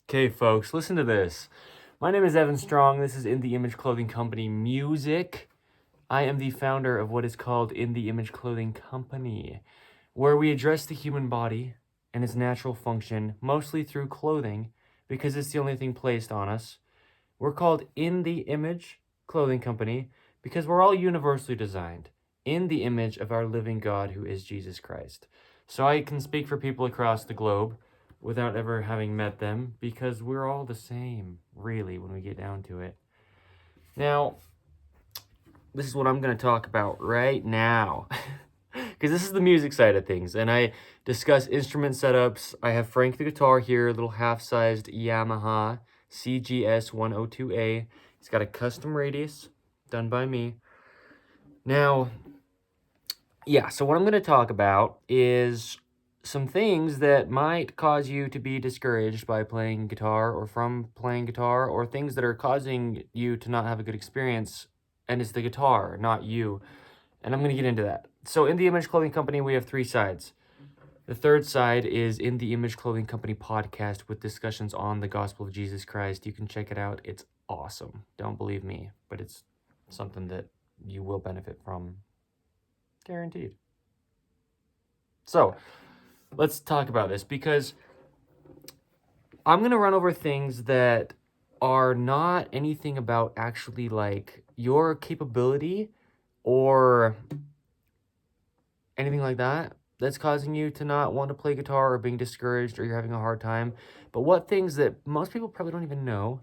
Okay, folks, listen to this. My name is Evan Strong. This is In the Image Clothing Company Music. I am the founder of what is called In the Image Clothing Company, where we address the human body and its natural function, mostly through clothing, because it's the only thing placed on us. We're called In the Image Clothing Company because we're all universally designed in the image of our living God, who is Jesus Christ. So I can speak for people across the globe without ever having met them, because we're all the same, really, when we get down to it. Now, this is what I'm going to talk about right now, because this is the music side of things, and I discuss instrument setups. I have Frank the guitar here, a little half-sized Yamaha CGS 102A. It's got a custom radius done by me. Now, yeah, so what I'm going to talk about is some things that might cause you to be discouraged by playing guitar or from playing guitar, or things that are causing you to not have a good experience, and it's the guitar, not you. And I'm going to get into that. So in the Image Clothing Company, we have 3 sides. The third side is In the Image Clothing Company podcast with discussions on the gospel of Jesus Christ. You can check it out. It's awesome. Don't believe me, but it's something that you will benefit from. Guaranteed. So let's talk about this, because I'm going to run over things that are not anything about actually like your capability or anything like that that's causing you to not want to play guitar or being discouraged or you're having a hard time. But what things that most people probably don't even know,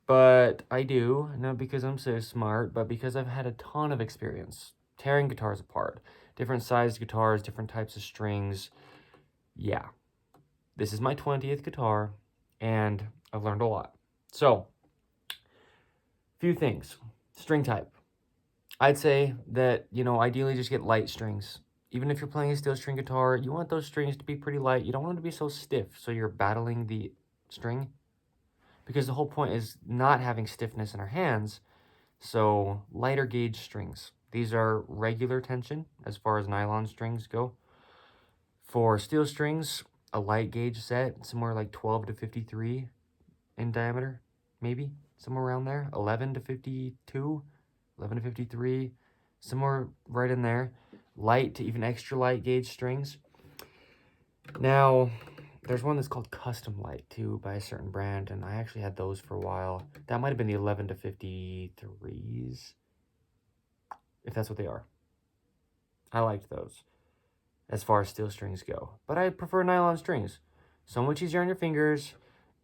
but I do, not because I'm so smart, but because I've had a ton of experience tearing guitars apart. Different sized guitars, different types of strings. Yeah. This is my 20th guitar, and I've learned a lot. So, few things. String type. I'd say that, ideally just get light strings. Even if you're playing a steel string guitar, you want those strings to be pretty light. You don't want them to be so stiff, so you're battling the string. Because the whole point is not having stiffness in our hands, so lighter gauge strings. These are regular tension as far as nylon strings go. For steel strings, a light gauge set, somewhere like 12 to 53 in diameter, maybe, somewhere around there. 11 to 52, 11 to 53, somewhere right in there. Light to even extra light gauge strings. Now, there's one that's called Custom Light, too, by a certain brand, and I actually had those for a while. That might have been the 11 to 53s, if that's what they are. I liked those as far as steel strings go, but I prefer nylon strings. So much easier on your fingers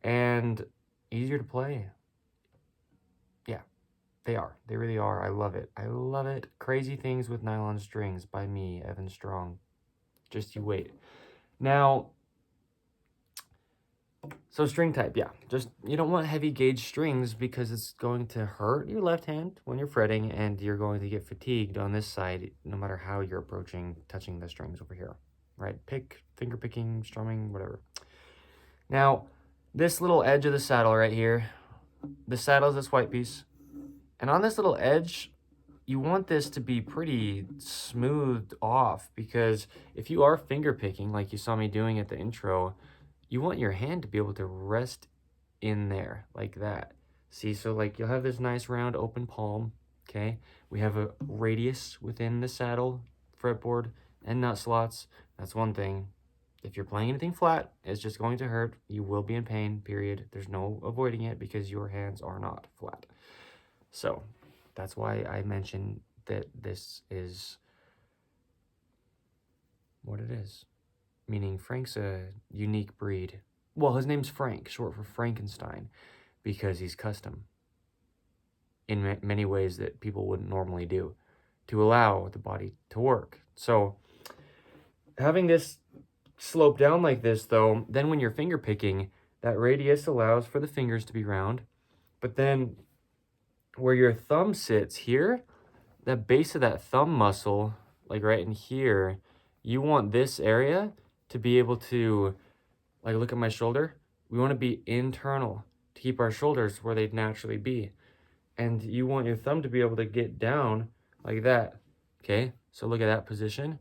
and easier to play. Yeah, they are. They really are. I love it. I love it. Crazy Things with Nylon Strings by me, Evan Strong. Just you wait. Now, so string type, yeah. Just, you don't want heavy gauge strings because it's going to hurt your left hand when you're fretting, and you're going to get fatigued on this side no matter how you're approaching touching the strings over here, right? Finger picking, strumming, whatever. Now, this little edge of the saddle right here, the saddle is this white piece. And on this little edge, you want this to be pretty smoothed off, because if you are finger picking, like you saw me doing at the intro, you want your hand to be able to rest in there like that. See, so like you'll have this nice round open palm, okay? We have a radius within the saddle fretboard and nut slots. That's one thing. If you're playing anything flat, it's just going to hurt. You will be in pain, period. There's no avoiding it because your hands are not flat. So that's why I mentioned that this is what it is. Meaning Frank's a unique breed. Well, his name's Frank, short for Frankenstein, because he's custom in many ways that people wouldn't normally do to allow the body to work. So having this slope down like this, though, then when you're finger picking, that radius allows for the fingers to be round, but then where your thumb sits here, the base of that thumb muscle, like right in here, you want this area to be able to, like, look at my shoulder. We want to be internal to keep our shoulders where they'd naturally be. And you want your thumb to be able to get down like that. Okay, so look at that position.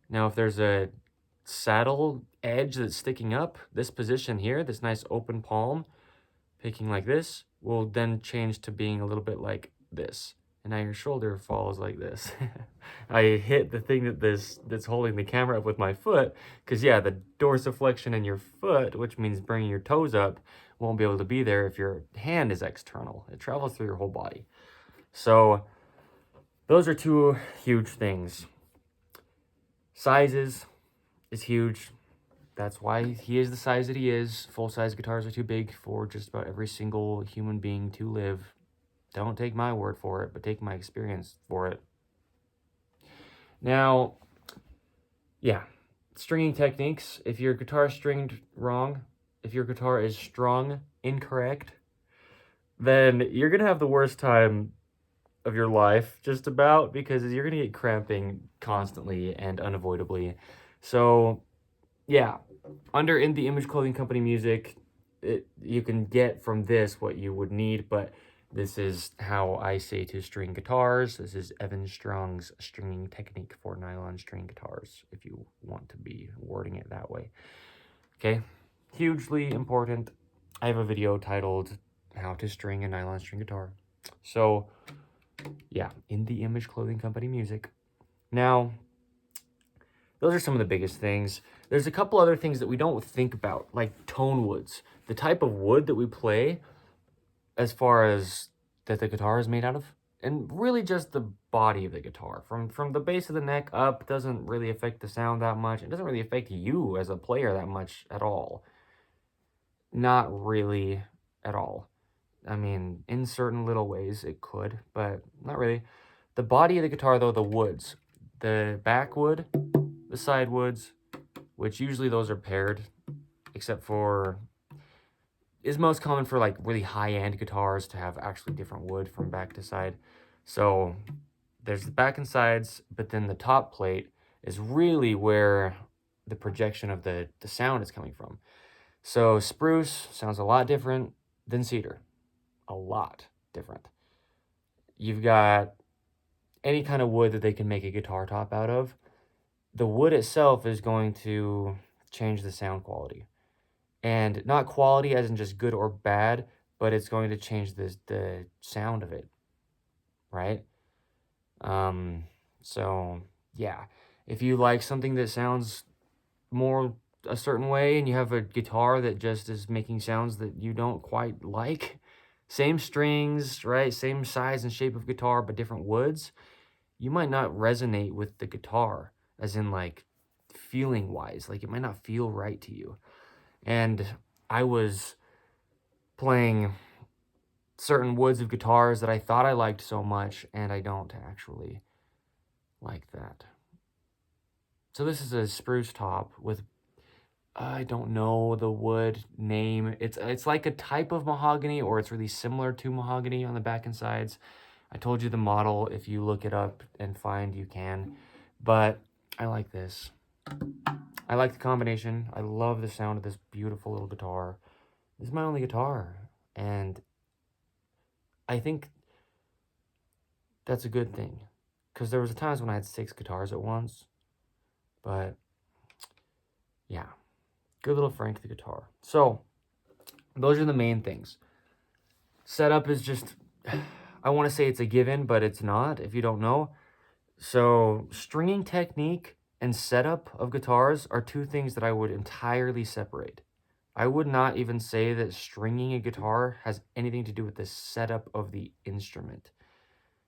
Now, if there's a saddle edge that's sticking up, this position here, this nice open palm, picking like this, will then change to being a little bit like this. And now your shoulder falls like this. I hit the thing that's holding the camera up with my foot, because yeah, the dorsiflexion in your foot, which means bringing your toes up, won't be able to be there if your hand is external. It travels through your whole body. So those are two huge things. Sizes is huge. That's why he is the size that he is. Full-size guitars are too big for just about every single human being to live. Don't take my word for it, but take my experience for it. Now, yeah, stringing techniques. If your guitar is stringed wrong, if your guitar is strung incorrect, then you're going to have the worst time of your life, just about, because you're going to get cramping constantly and unavoidably. So, yeah, under In the Image Clothing Company music, you can get from this what you would need, but this is how I say to string guitars. This is Evan Strong's stringing technique for nylon string guitars, if you want to be wording it that way. Okay, hugely important. I have a video titled How to String a Nylon String Guitar. So, yeah, In the Image Clothing Company music. Now, those are some of the biggest things. There's a couple other things that we don't think about, like tone woods. The type of wood that we play, as far as that the guitar is made out of, and really just the body of the guitar. From the base of the neck up doesn't really affect the sound that much. It doesn't really affect you as a player that much at all. Not really at all. I mean, in certain little ways it could, but not really. The body of the guitar, though, the woods. The back wood, the side woods, which usually those are paired, except for, is most common for like really high-end guitars to have actually different wood from back to side. So there's the back and sides, but then the top plate is really where the projection of the sound is coming from. So spruce sounds a lot different than cedar. A lot different. You've got any kind of wood that they can make a guitar top out of. The wood itself is going to change the sound quality. And not quality as in just good or bad, but it's going to change the sound of it, right? So, yeah. If you like something that sounds more a certain way and you have a guitar that just is making sounds that you don't quite like, same strings, right? Same size and shape of guitar, but different woods, you might not resonate with the guitar, as in like feeling wise. Like it might not feel right to you. And I was playing certain woods of guitars that I thought I liked so much, and I don't actually like that. So this is a spruce top with, I don't know the wood name. It's like a type of mahogany, or it's really similar to mahogany on the back and sides. I told you the model. If you look it up and find, you can. But I like this. I like the combination. I love the sound of this beautiful little guitar. This is my only guitar, and I think that's a good thing, because there was times when I had 6 guitars at once, but yeah, good little Frank the guitar. So those are the main things. Setup is just, I want to say it's a given, but it's not if you don't know. So stringing technique and setup of guitars are two things that I would entirely separate. I would not even say that stringing a guitar has anything to do with the setup of the instrument.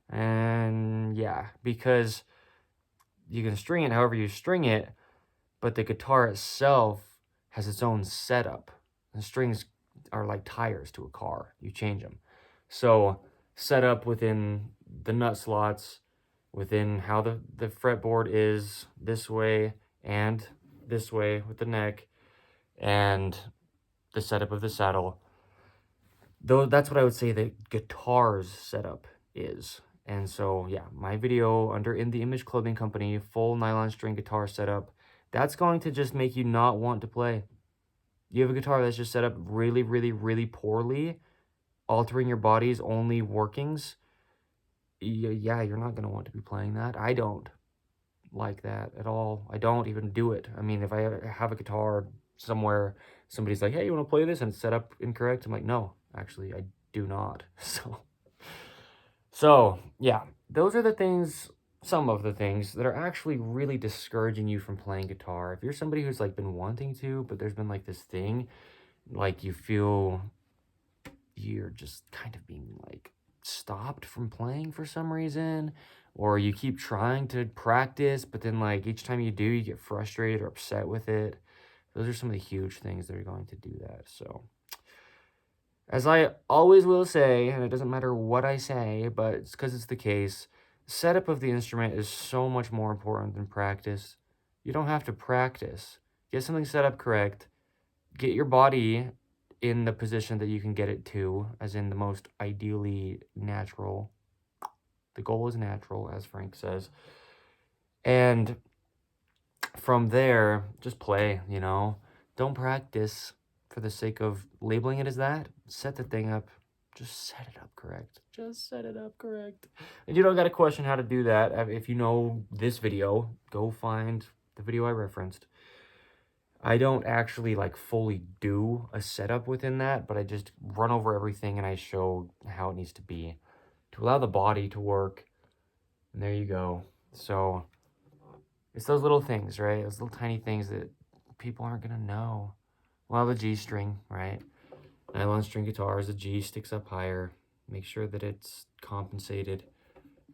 And yeah, because you can string it however you string it, but the guitar itself has its own setup. The strings are like tires to a car. You change them. So setup within the nut slots, within how the fretboard is this way and this way with the neck, and the setup of the saddle. Though that's what I would say the guitar's setup is. And so, yeah, my video under In the Image Clothing Company, full nylon string guitar setup, that's going to just make you not want to play. You have a guitar that's just set up really, really, really poorly, altering your body's only workings. Yeah, you're not going to want to be playing that. I don't. like that at all. I don't even do it. I mean, if I have a guitar somewhere, somebody's like, hey, you want to play this? And it's set up incorrect. I'm like, no, actually, I do not. So yeah, those are the things, some of the things that are actually really discouraging you from playing guitar. If you're somebody who's like been wanting to, but there's been like this thing, like you feel you're just kind of being like stopped from playing for some reason, or you keep trying to practice, but then like each time you do, you get frustrated or upset with it. Those are some of the huge things that are going to do that. So as I always will say, and it doesn't matter what I say, but it's because it's the case, setup of the instrument is so much more important than practice. You don't have to practice. Get something set up correct. Get your body in the position that you can get it to, as in the most ideally natural. The goal is natural, as Frank says. And from there, just play, you know? Don't practice for the sake of labeling it as that. Set the thing up. Just set it up correct. Just set it up correct. And you don't got to question how to do that. If you know this video, go find the video I referenced. I don't actually like fully do a setup within that, but I just run over everything and I show how it needs to be to allow the body to work. And there you go. So it's those little things, right? Those little tiny things that people aren't going to know. Well, the G string, right? Nylon string guitars, the G sticks up higher. Make sure that it's compensated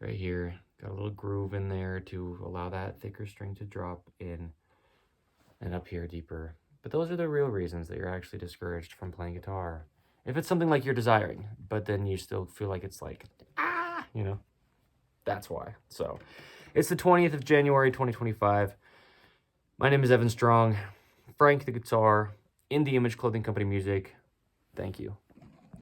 right here. Got a little groove in there to allow that thicker string to drop in, and up here deeper. But those are the real reasons that you're actually discouraged from playing guitar. If it's something like you're desiring, but then you still feel like it's like, you know, that's why. So it's the 20th of January, 2025. My name is Evan Strong. Frank the guitar, in the Image Clothing Company music. Thank you.